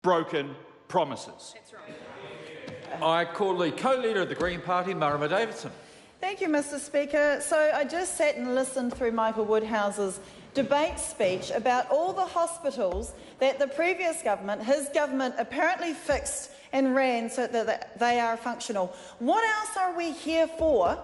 broken promises. That's right. I call the co-leader of the Green Party, Marama Davidson. Thank you, Mr Speaker. So I just sat and listened through Michael Woodhouse's debate speech about all the hospitals that the previous government, his government, apparently fixed and ran so that they are functional. What else are we here for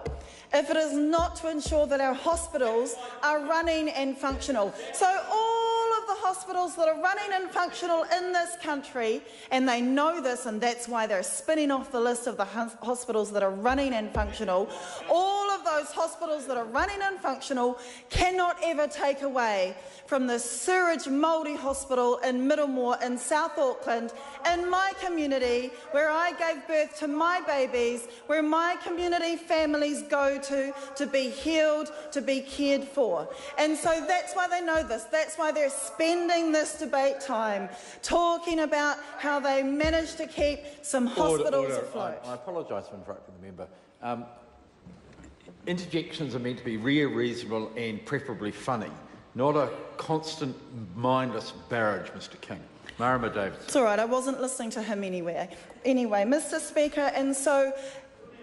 if it is not to ensure that our hospitals are running and functional? So all of the hospitals that are running and functional in this country, and they know this, and that's why they're spinning off the list of the hospitals that are running and functional, all of those hospitals that are running and functional cannot ever take away from the Sewerage Māori Hospital in Middlemore in South Auckland, in my community, where I gave birth to my babies, where my community families go to be healed, to be cared for. And so that's why they know this. That's why they're spending this debate time talking about how they managed to keep some hospitals afloat. I apologise for interrupting the member. Interjections are meant to be reasonable and preferably funny, not a constant mindless barrage, Mr King. Marama Davidson. It's all right, I wasn't listening to him anyway. Anyway, Mr Speaker, and so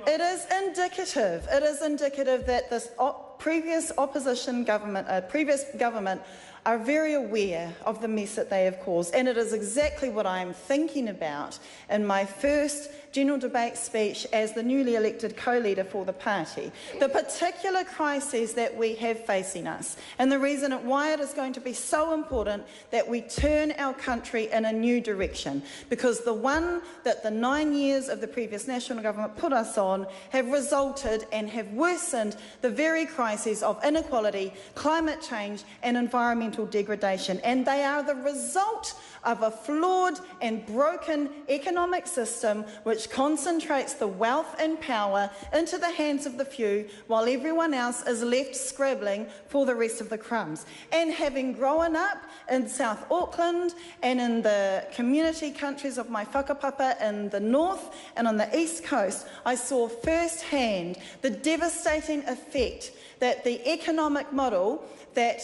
it is indicative that this previous opposition government, previous government, are very aware of the mess that they have caused, and it is exactly what I am thinking about in my first general debate speech as the newly elected co-leader for the party. The particular crises that we have facing us, and the reason why it is going to be so important that we turn our country in a new direction, because the one that the 9 years of the previous national government put us on have resulted and have worsened the very crises of inequality, climate change and environmental degradation, and they are the result of a flawed and broken economic system which concentrates the wealth and power into the hands of the few while everyone else is left scrabbling for the rest of the crumbs. And having grown up in South Auckland and in the community countries of my whakapapa in the north and on the east coast, I saw firsthand the devastating effect that the economic model that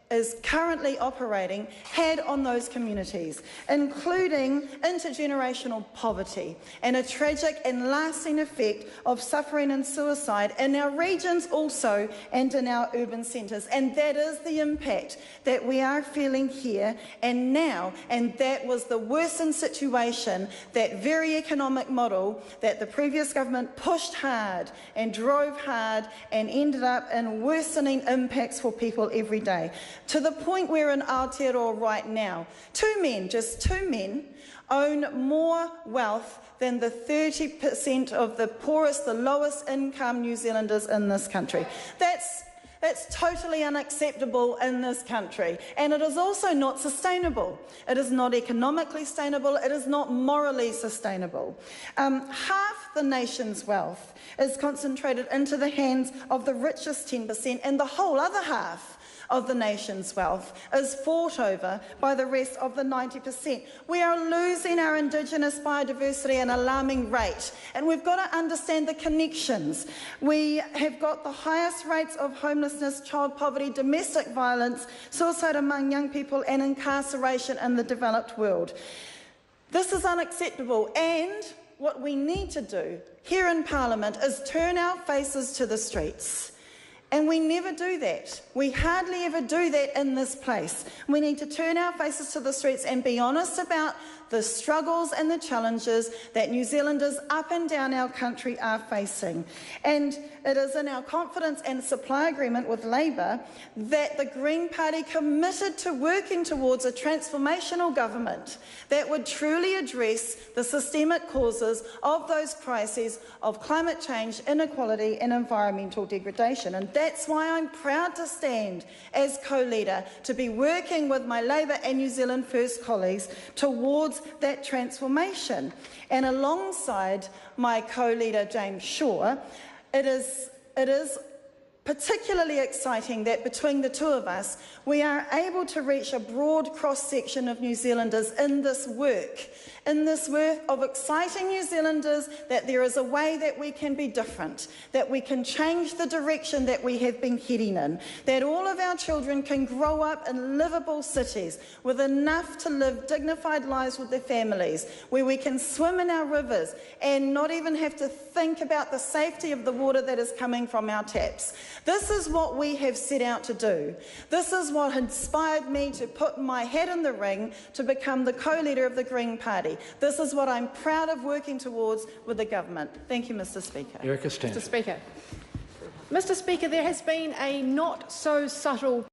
is currently operating had on those communities, including intergenerational poverty and a tragic and lasting effect of suffering and suicide in our regions also and in our urban centres. And that is the impact that we are feeling here and now, and that was the worsened situation, that very economic model that the previous government pushed hard and drove hard and ended up in worsening impacts for people every day. To the point where in Aotearoa right now, just two men, own more wealth than the 30% of the poorest, the lowest income New Zealanders in this country. That's totally unacceptable in this country, and it is also not sustainable. It is not economically sustainable, it is not morally sustainable. Half the nation's wealth is concentrated into the hands of the richest 10%, and the whole other half of the nation's wealth is fought over by the rest of the 90%. We are losing our Indigenous biodiversity at an alarming rate, and we've got to understand the connections. We have got the highest rates of homelessness, child poverty, domestic violence, suicide among young people and incarceration in the developed world. This is unacceptable, and what we need to do here in Parliament is turn our faces to the streets. And we never do that. We hardly ever do that in this place. We need to turn our faces to the streets and be honest about the struggles and the challenges that New Zealanders up and down our country are facing. And it is in our confidence and supply agreement with Labour that the Green Party committed to working towards a transformational government that would truly address the systemic causes of those crises of climate change, inequality and environmental degradation. And that's why I'm proud to stand as co-leader to be working with my Labour and New Zealand First colleagues towards that transformation. And alongside my co-leader James Shaw, it is particularly exciting that between the two of us we are able to reach a broad cross-section of New Zealanders in this work in this work of exciting New Zealanders that there is a way that we can be different, that we can change the direction that we have been heading in, that all of our children can grow up in livable cities with enough to live dignified lives with their families, where we can swim in our rivers and not even have to think about the safety of the water that is coming from our taps. This is what we have set out to do. This is what inspired me to put my hat in the ring to become the co-leader of the Green Party. This is what I'm proud of working towards with the government. Thank you, Mr. Speaker. Mr. Speaker, there has been a not so subtle